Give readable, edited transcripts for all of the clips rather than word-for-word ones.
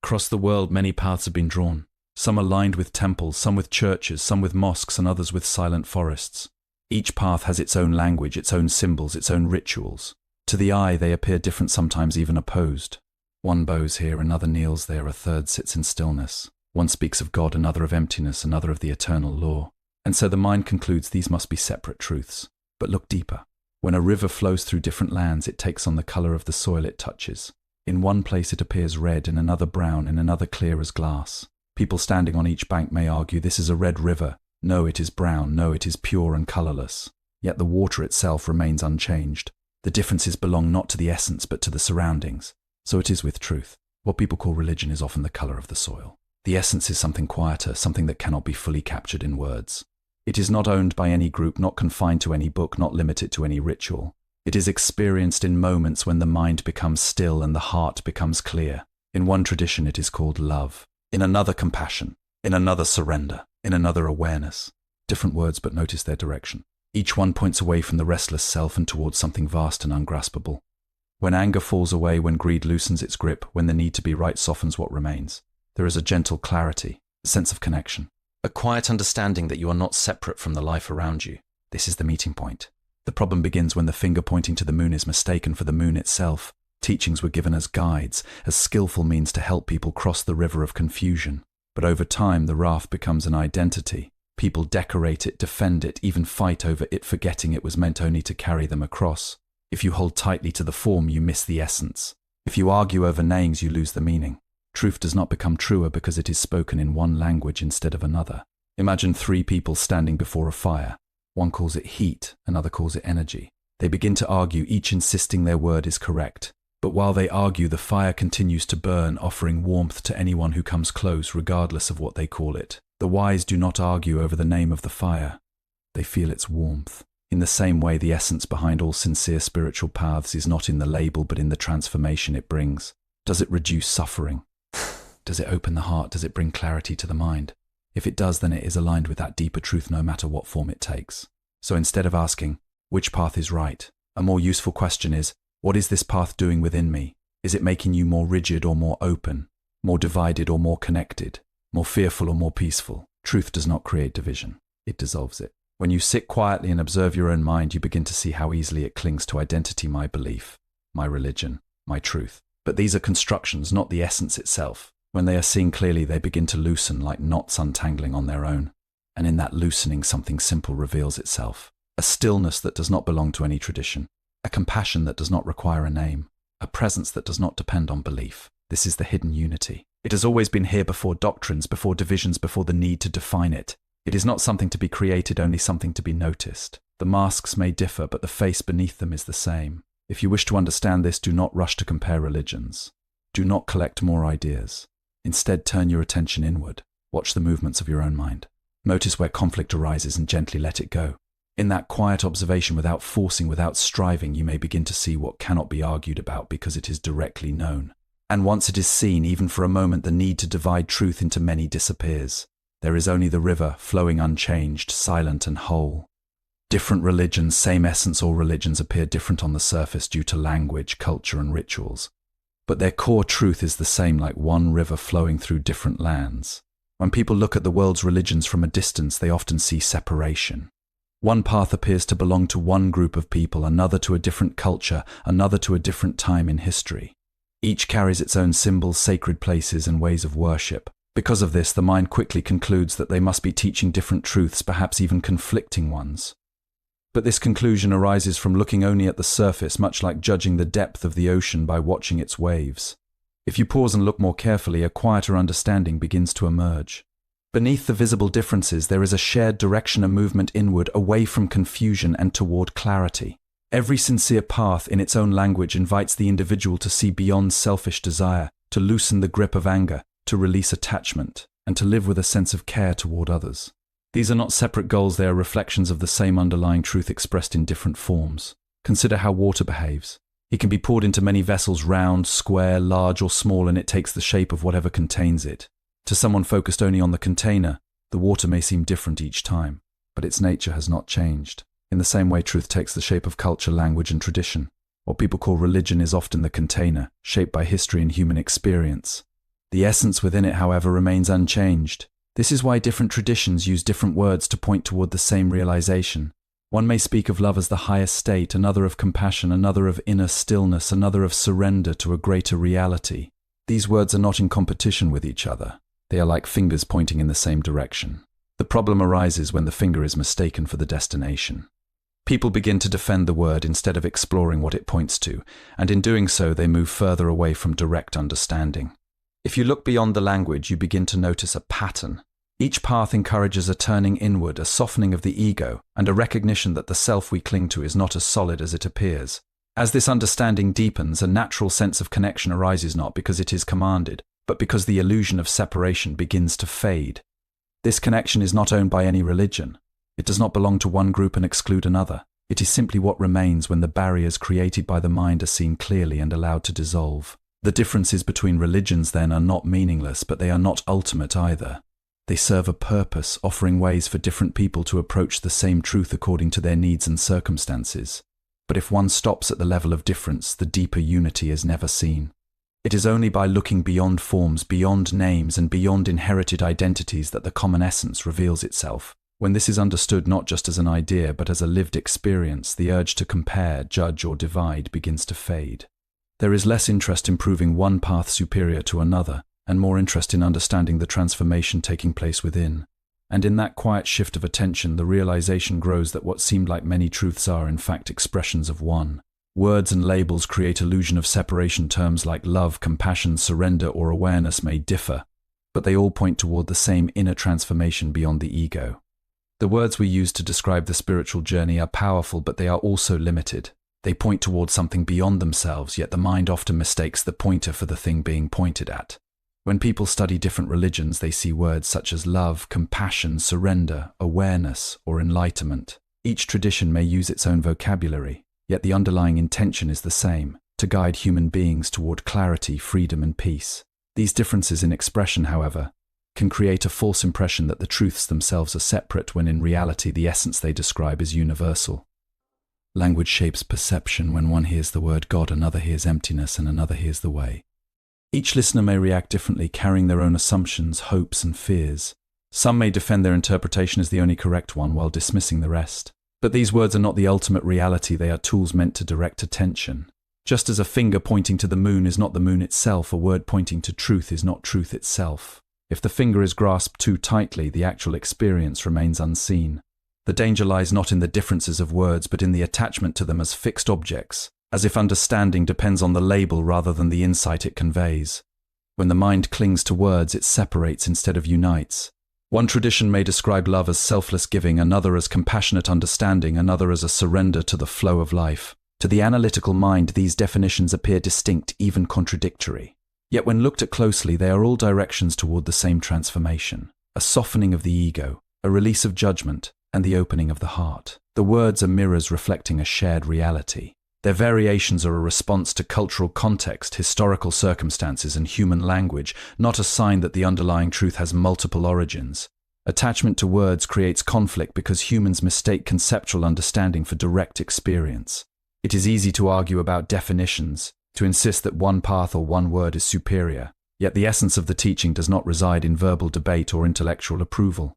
Across the world, many paths have been drawn. Some are lined with temples, some with churches, some with mosques, and others with silent forests. Each path has its own language, its own symbols, its own rituals. To the eye, they appear different, sometimes even opposed. One bows here, another kneels there, a third sits in stillness. One speaks of God, another of emptiness, another of the eternal law. And so the mind concludes these must be separate truths. But look deeper. When a river flows through different lands, it takes on the color of the soil it touches. In one place it appears red, in another brown, in another clear as glass. People standing on each bank may argue this is a red river. No, it is brown. No, it is pure and colorless. Yet the water itself remains unchanged. The differences belong not to the essence but to the surroundings. So it is with truth. What people call religion is often the color of the soil. The essence is something quieter, something that cannot be fully captured in words. It is not owned by any group, not confined to any book, not limited to any ritual. It is experienced in moments when the mind becomes still and the heart becomes clear. In one tradition it is called love, in another compassion, in another surrender, in another awareness. Different words, but notice their direction. Each one points away from the restless self and towards something vast and ungraspable. When anger falls away, when greed loosens its grip, when the need to be right softens what remains, there is a gentle clarity, a sense of connection, a quiet understanding that you are not separate from the life around you. This is the meeting point. The problem begins when the finger pointing to the moon is mistaken for the moon itself. Teachings were given as guides, as skillful means to help people cross the river of confusion. But over time, the raft becomes an identity. People decorate it, defend it, even fight over it, forgetting it was meant only to carry them across. If you hold tightly to the form, you miss the essence. If you argue over names, you lose the meaning. Truth does not become truer because it is spoken in one language instead of another. Imagine three people standing before a fire. One calls it heat, another calls it energy. They begin to argue, each insisting their word is correct. But while they argue, the fire continues to burn, offering warmth to anyone who comes close, regardless of what they call it. The wise do not argue over the name of the fire. They feel its warmth. In the same way, the essence behind all sincere spiritual paths is not in the label, but in the transformation it brings. Does it reduce suffering? Does it open the heart? Does it bring clarity to the mind? If it does, then it is aligned with that deeper truth no matter what form it takes. So instead of asking, which path is right, a more useful question is, what is this path doing within me? Is it making you more rigid or more open, more divided or more connected, more fearful or more peaceful? Truth does not create division. It dissolves it. When you sit quietly and observe your own mind, you begin to see how easily it clings to identity, my belief, my religion, my truth. But these are constructions, not the essence itself. When they are seen clearly, they begin to loosen like knots untangling on their own. And in that loosening, something simple reveals itself. A stillness that does not belong to any tradition. A compassion that does not require a name. A presence that does not depend on belief. This is the hidden unity. It has always been here before doctrines, before divisions, before the need to define it. It is not something to be created, only something to be noticed. The masks may differ, but the face beneath them is the same. If you wish to understand this, do not rush to compare religions. Do not collect more ideas. Instead, turn your attention inward. Watch the movements of your own mind. Notice where conflict arises and gently let it go. In that quiet observation, without forcing, without striving, you may begin to see what cannot be argued about because it is directly known. And once it is seen, even for a moment, the need to divide truth into many disappears. There is only the river, flowing unchanged, silent and whole. Different religions, same essence, all religions appear different on the surface due to language, culture and rituals. But their core truth is the same, like one river flowing through different lands. When people look at the world's religions from a distance, they often see separation. One path appears to belong to one group of people, another to a different culture, another to a different time in history. Each carries its own symbols, sacred places, and ways of worship. Because of this, the mind quickly concludes that they must be teaching different truths, perhaps even conflicting ones. But this conclusion arises from looking only at the surface, much like judging the depth of the ocean by watching its waves. If you pause and look more carefully, a quieter understanding begins to emerge. Beneath the visible differences, there is a shared direction, a movement inward, away from confusion and toward clarity. Every sincere path, in its own language, invites the individual to see beyond selfish desire, to loosen the grip of anger, to release attachment, and to live with a sense of care toward others. These are not separate goals, they are reflections of the same underlying truth expressed in different forms. Consider how water behaves. It can be poured into many vessels, round, square, large or small, and it takes the shape of whatever contains it. To someone focused only on the container, the water may seem different each time, but its nature has not changed. In the same way, truth takes the shape of culture, language and tradition. What people call religion is often the container, shaped by history and human experience. The essence within it, however, remains unchanged. This is why different traditions use different words to point toward the same realization. One may speak of love as the highest state, another of compassion, another of inner stillness, another of surrender to a greater reality. These words are not in competition with each other. They are like fingers pointing in the same direction. The problem arises when the finger is mistaken for the destination. People begin to defend the word instead of exploring what it points to, and in doing so they move further away from direct understanding. If you look beyond the language, you begin to notice a pattern. Each path encourages a turning inward, a softening of the ego, and a recognition that the self we cling to is not as solid as it appears. As this understanding deepens, a natural sense of connection arises not because it is commanded, but because the illusion of separation begins to fade. This connection is not owned by any religion. It does not belong to one group and exclude another. It is simply what remains when the barriers created by the mind are seen clearly and allowed to dissolve. The differences between religions then are not meaningless, but they are not ultimate either. They serve a purpose, offering ways for different people to approach the same truth according to their needs and circumstances. But if one stops at the level of difference, the deeper unity is never seen. It is only by looking beyond forms, beyond names, and beyond inherited identities that the common essence reveals itself. When this is understood not just as an idea, but as a lived experience, the urge to compare, judge, or divide begins to fade. There is less interest in proving one path superior to another, and more interest in understanding the transformation taking place within. And in that quiet shift of attention, the realization grows that what seemed like many truths are, in fact, expressions of one. Words and labels create illusion of separation. Terms like love, compassion, surrender, or awareness may differ, but they all point toward the same inner transformation beyond the ego. The words we use to describe the spiritual journey are powerful, but they are also limited. They point toward something beyond themselves, yet the mind often mistakes the pointer for the thing being pointed at. When people study different religions, they see words such as love, compassion, surrender, awareness, or enlightenment. Each tradition may use its own vocabulary, yet the underlying intention is the same: to guide human beings toward clarity, freedom, and peace. These differences in expression, however, can create a false impression that the truths themselves are separate, when in reality the essence they describe is universal. Language shapes perception. When one hears the word God, another hears emptiness, and another hears the way. Each listener may react differently, carrying their own assumptions, hopes, and fears. Some may defend their interpretation as the only correct one while dismissing the rest. But these words are not the ultimate reality. They are tools meant to direct attention. Just as a finger pointing to the moon is not the moon itself, a word pointing to truth is not truth itself. If the finger is grasped too tightly, the actual experience remains unseen. The danger lies not in the differences of words, but in the attachment to them as fixed objects, as if understanding depends on the label rather than the insight it conveys. When the mind clings to words, it separates instead of unites. One tradition may describe love as selfless giving, another as compassionate understanding, another as a surrender to the flow of life. To the analytical mind, these definitions appear distinct, even contradictory. Yet when looked at closely, they are all directions toward the same transformation: a softening of the ego, a release of judgment, and the opening of the heart. The words are mirrors reflecting a shared reality. Their variations are a response to cultural context, historical circumstances, and human language, not a sign that the underlying truth has multiple origins. Attachment to words creates conflict because humans mistake conceptual understanding for direct experience. It is easy to argue about definitions, to insist that one path or one word is superior, yet the essence of the teaching does not reside in verbal debate or intellectual approval.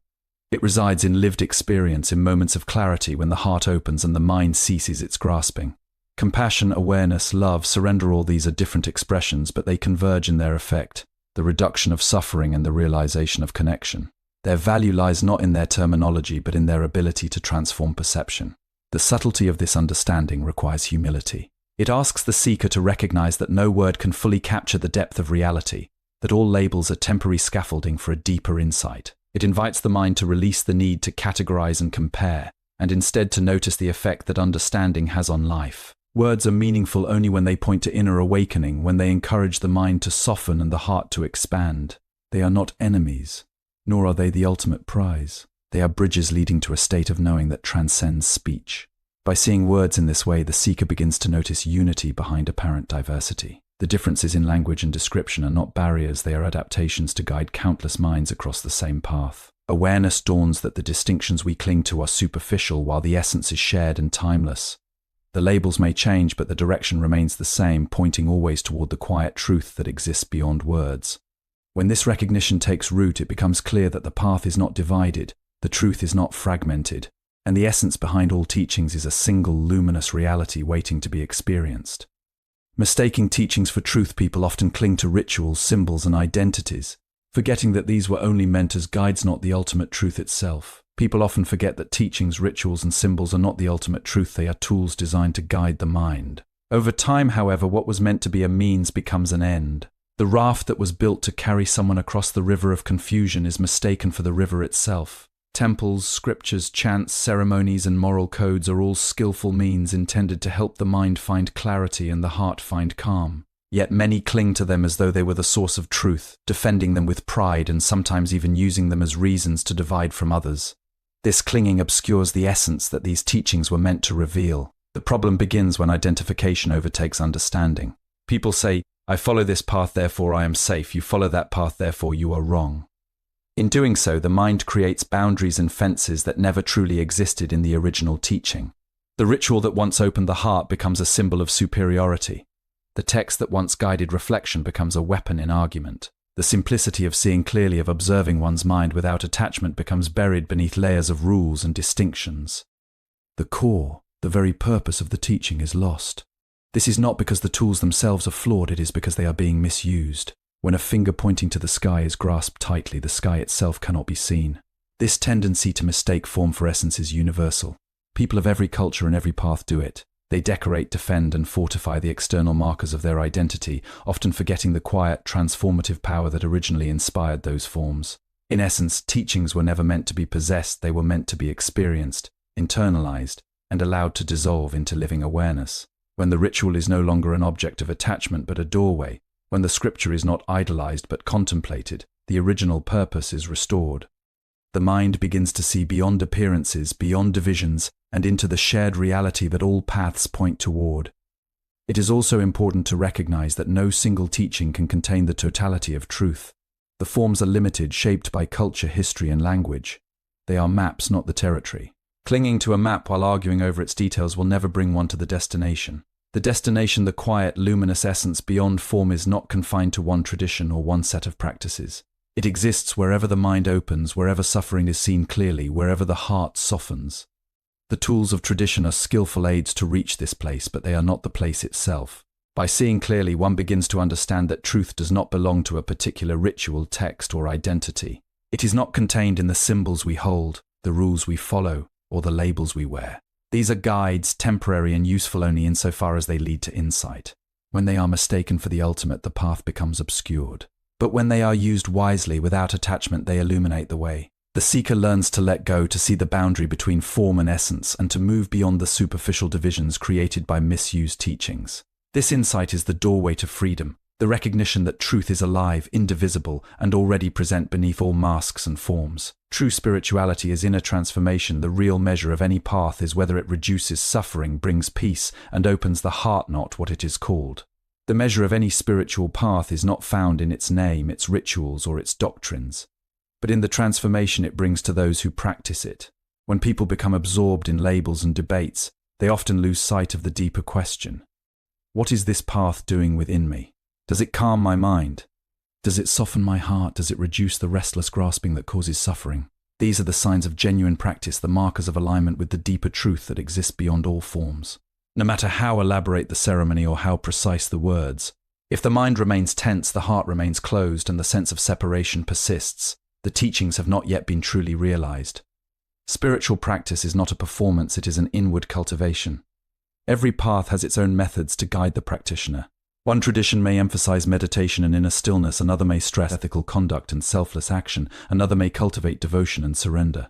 It resides in lived experience, in moments of clarity when the heart opens and the mind ceases its grasping. Compassion, awareness, love, surrender, all these are different expressions, but they converge in their effect: the reduction of suffering and the realization of connection. Their value lies not in their terminology, but in their ability to transform perception. The subtlety of this understanding requires humility. It asks the seeker to recognize that no word can fully capture the depth of reality, that all labels are temporary scaffolding for a deeper insight. It invites the mind to release the need to categorize and compare, and instead to notice the effect that understanding has on life. Words are meaningful only when they point to inner awakening, when they encourage the mind to soften and the heart to expand. They are not enemies, nor are they the ultimate prize. They are bridges leading to a state of knowing that transcends speech. By seeing words in this way, the seeker begins to notice unity behind apparent diversity. The differences in language and description are not barriers, they are adaptations to guide countless minds across the same path. Awareness dawns that the distinctions we cling to are superficial, while the essence is shared and timeless. The labels may change, but the direction remains the same, pointing always toward the quiet truth that exists beyond words. When this recognition takes root, it becomes clear that the path is not divided, the truth is not fragmented, and the essence behind all teachings is a single luminous reality waiting to be experienced. Mistaking teachings for truth, people often cling to rituals, symbols, and identities, forgetting that these were only meant as guides, not the ultimate truth itself. People often forget that teachings, rituals, and symbols are not the ultimate truth, they are tools designed to guide the mind. Over time, however, what was meant to be a means becomes an end. The raft that was built to carry someone across the river of confusion is mistaken for the river itself. Temples, scriptures, chants, ceremonies, and moral codes are all skillful means intended to help the mind find clarity and the heart find calm. Yet many cling to them as though they were the source of truth, defending them with pride and sometimes even using them as reasons to divide from others. This clinging obscures the essence that these teachings were meant to reveal. The problem begins when identification overtakes understanding. People say, "I follow this path, therefore I am safe. You follow that path, therefore you are wrong." In doing so, the mind creates boundaries and fences that never truly existed in the original teaching. The ritual that once opened the heart becomes a symbol of superiority. The text that once guided reflection becomes a weapon in argument. The simplicity of seeing clearly, of observing one's mind without attachment, becomes buried beneath layers of rules and distinctions. The core, the very purpose of the teaching is lost. This is not because the tools themselves are flawed, it is because they are being misused. When a finger pointing to the sky is grasped tightly, the sky itself cannot be seen. This tendency to mistake form for essence is universal. People of every culture and every path do it. They decorate, defend, and fortify the external markers of their identity, often forgetting the quiet, transformative power that originally inspired those forms. In essence, teachings were never meant to be possessed, they were meant to be experienced, internalized, and allowed to dissolve into living awareness. When the ritual is no longer an object of attachment but a doorway, when the scripture is not idolized but contemplated, the original purpose is restored. The mind begins to see beyond appearances, beyond divisions, and into the shared reality that all paths point toward. It is also important to recognize that no single teaching can contain the totality of truth. The forms are limited, shaped by culture, history, and language. They are maps, not the territory. Clinging to a map while arguing over its details will never bring one to the destination. The destination, the quiet, luminous essence beyond form, is not confined to one tradition or one set of practices. It exists wherever the mind opens, wherever suffering is seen clearly, wherever the heart softens. The tools of tradition are skillful aids to reach this place, but they are not the place itself. By seeing clearly, one begins to understand that truth does not belong to a particular ritual, text, or identity. It is not contained in the symbols we hold, the rules we follow, or the labels we wear. These are guides, temporary and useful only insofar as they lead to insight. When they are mistaken for the ultimate, the path becomes obscured. But when they are used wisely, without attachment, they illuminate the way. The seeker learns to let go, to see the boundary between form and essence, and to move beyond the superficial divisions created by misused teachings. This insight is the doorway to freedom, the recognition that truth is alive, indivisible, and already present beneath all masks and forms. True spirituality is inner transformation. The real measure of any path is whether it reduces suffering, brings peace, and opens the heart, not what it is called. The measure of any spiritual path is not found in its name, its rituals, or its doctrines, but in the transformation it brings to those who practice it. When people become absorbed in labels and debates, they often lose sight of the deeper question. What is this path doing within me? Does it calm my mind? Does it soften my heart? Does it reduce the restless grasping that causes suffering? These are the signs of genuine practice, the markers of alignment with the deeper truth that exists beyond all forms. No matter how elaborate the ceremony or how precise the words, if the mind remains tense, the heart remains closed, and the sense of separation persists, the teachings have not yet been truly realized. Spiritual practice is not a performance, it is an inward cultivation. Every path has its own methods to guide the practitioner. One tradition may emphasize meditation and inner stillness, another may stress ethical conduct and selfless action, another may cultivate devotion and surrender.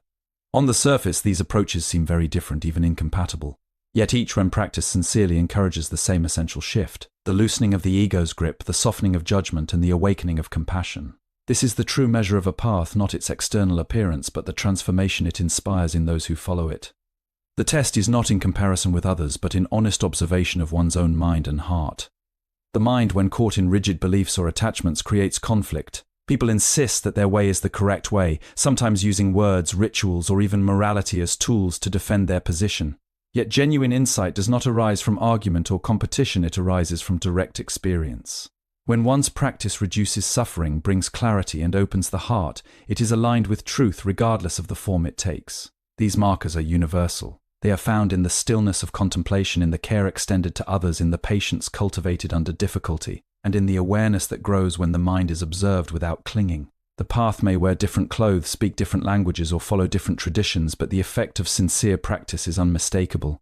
On the surface, these approaches seem very different, even incompatible. Yet each, when practiced sincerely, encourages the same essential shift: the loosening of the ego's grip, the softening of judgment, and the awakening of compassion. This is the true measure of a path, not its external appearance, but the transformation it inspires in those who follow it. The test is not in comparison with others, but in honest observation of one's own mind and heart. The mind, when caught in rigid beliefs or attachments, creates conflict. People insist that their way is the correct way, sometimes using words, rituals, or even morality as tools to defend their position. Yet genuine insight does not arise from argument or competition, it arises from direct experience. When one's practice reduces suffering, brings clarity, and opens the heart, it is aligned with truth regardless of the form it takes. These markers are universal. They are found in the stillness of contemplation, in the care extended to others, in the patience cultivated under difficulty, and in the awareness that grows when the mind is observed without clinging. The path may wear different clothes, speak different languages, or follow different traditions, but the effect of sincere practice is unmistakable.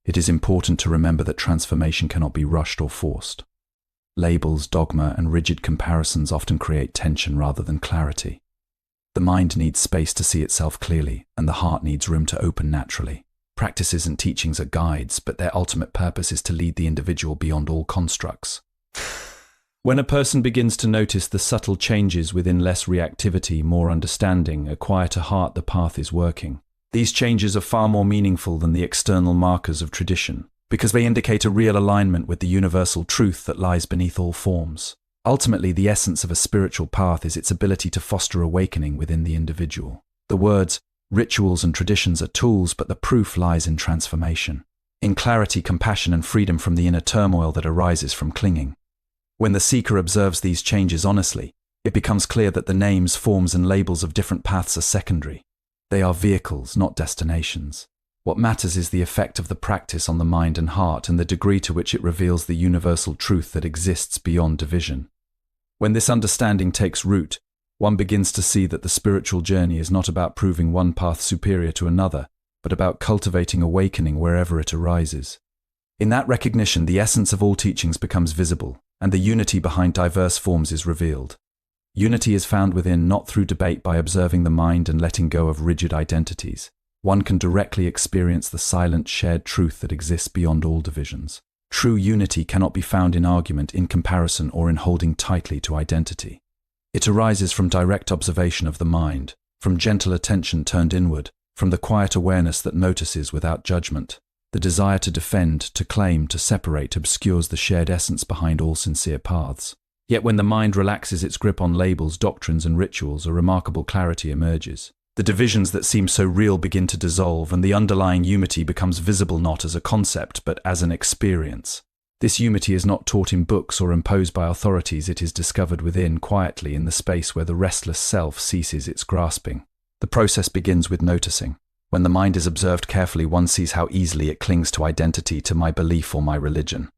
It is important to remember that transformation cannot be rushed or forced. Labels, dogma, and rigid comparisons often create tension rather than clarity. The mind needs space to see itself clearly, and the heart needs room to open naturally. Practices and teachings are guides, but their ultimate purpose is to lead the individual beyond all constructs. When a person begins to notice the subtle changes within, less reactivity, more understanding, a quieter heart, the path is working. These changes are far more meaningful than the external markers of tradition, because they indicate a real alignment with the universal truth that lies beneath all forms. Ultimately, the essence of a spiritual path is its ability to foster awakening within the individual. The words, rituals and traditions are tools, but the proof lies in transformation, in clarity, compassion, and freedom from the inner turmoil that arises from clinging. When the seeker observes these changes honestly, it becomes clear that the names, forms, and labels of different paths are secondary. They are vehicles, not destinations. What matters is the effect of the practice on the mind and heart, and the degree to which it reveals the universal truth that exists beyond division. When this understanding takes root, one begins to see that the spiritual journey is not about proving one path superior to another, but about cultivating awakening wherever it arises. In that recognition, the essence of all teachings becomes visible, and the unity behind diverse forms is revealed. Unity is found within, not through debate, by observing the mind and letting go of rigid identities. One can directly experience the silent, shared truth that exists beyond all divisions. True unity cannot be found in argument, in comparison, or in holding tightly to identity. It arises from direct observation of the mind, from gentle attention turned inward, from the quiet awareness that notices without judgment. The desire to defend, to claim, to separate obscures the shared essence behind all sincere paths. Yet when the mind relaxes its grip on labels, doctrines, and rituals, a remarkable clarity emerges. The divisions that seem so real begin to dissolve, and the underlying unity becomes visible not as a concept, but as an experience. This unity is not taught in books or imposed by authorities, it is discovered within, quietly, in the space where the restless self ceases its grasping. The process begins with noticing. When the mind is observed carefully, one sees how easily it clings to identity, to my belief or my religion.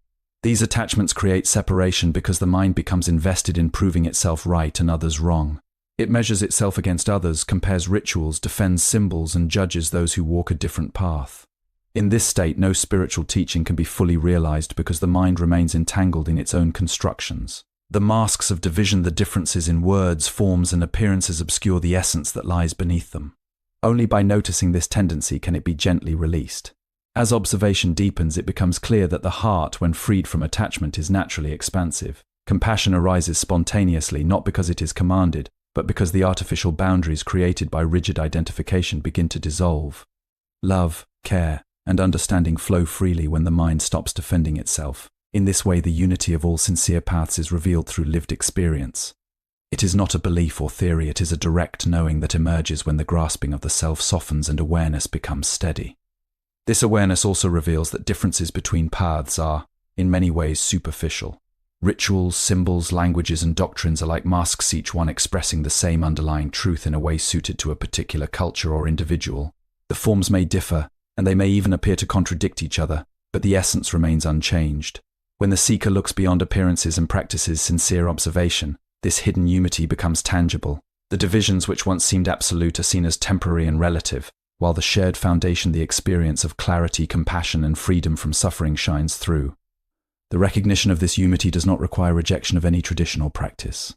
These attachments create separation because the mind becomes invested in proving itself right and others wrong. It measures itself against others, compares rituals, defends symbols, and judges those who walk a different path. In this state, no spiritual teaching can be fully realized because the mind remains entangled in its own constructions. The masks of division, the differences in words, forms, and appearances obscure the essence that lies beneath them. Only by noticing this tendency can it be gently released. As observation deepens, it becomes clear that the heart, when freed from attachment, is naturally expansive. Compassion arises spontaneously, not because it is commanded, but because the artificial boundaries created by rigid identification begin to dissolve. Love, care, and understanding flow freely when the mind stops defending itself. In this way, the unity of all sincere paths is revealed through lived experience. It is not a belief or theory, it is a direct knowing that emerges when the grasping of the self softens and awareness becomes steady. This awareness also reveals that differences between paths are, in many ways, superficial. Rituals, symbols, languages, and doctrines are like masks, each one expressing the same underlying truth in a way suited to a particular culture or individual. The forms may differ, and they may even appear to contradict each other, but the essence remains unchanged. When the seeker looks beyond appearances and practices sincere observation, this hidden unity becomes tangible. The divisions which once seemed absolute are seen as temporary and relative, while the shared foundation, the experience of clarity, compassion, and freedom from suffering shines through. The recognition of this unity does not require rejection of any traditional practice.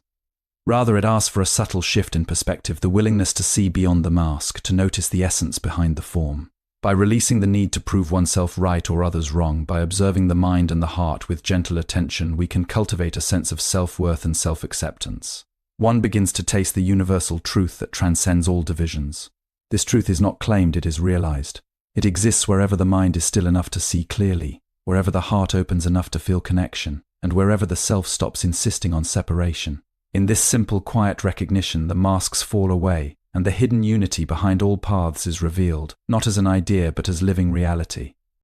Rather, it asks for a subtle shift in perspective, the willingness to see beyond the mask, to notice the essence behind the form. By releasing the need to prove oneself right or others wrong, by observing the mind and the heart with gentle attention, we can cultivate a sense of self-worth and self-acceptance. One begins to taste the universal truth that transcends all divisions. This truth is not claimed, it is realized. It exists wherever the mind is still enough to see clearly, wherever the heart opens enough to feel connection, and wherever the self stops insisting on separation. In this simple, quiet recognition, the masks fall away, and the hidden unity behind all paths is revealed, not as an idea but as living reality.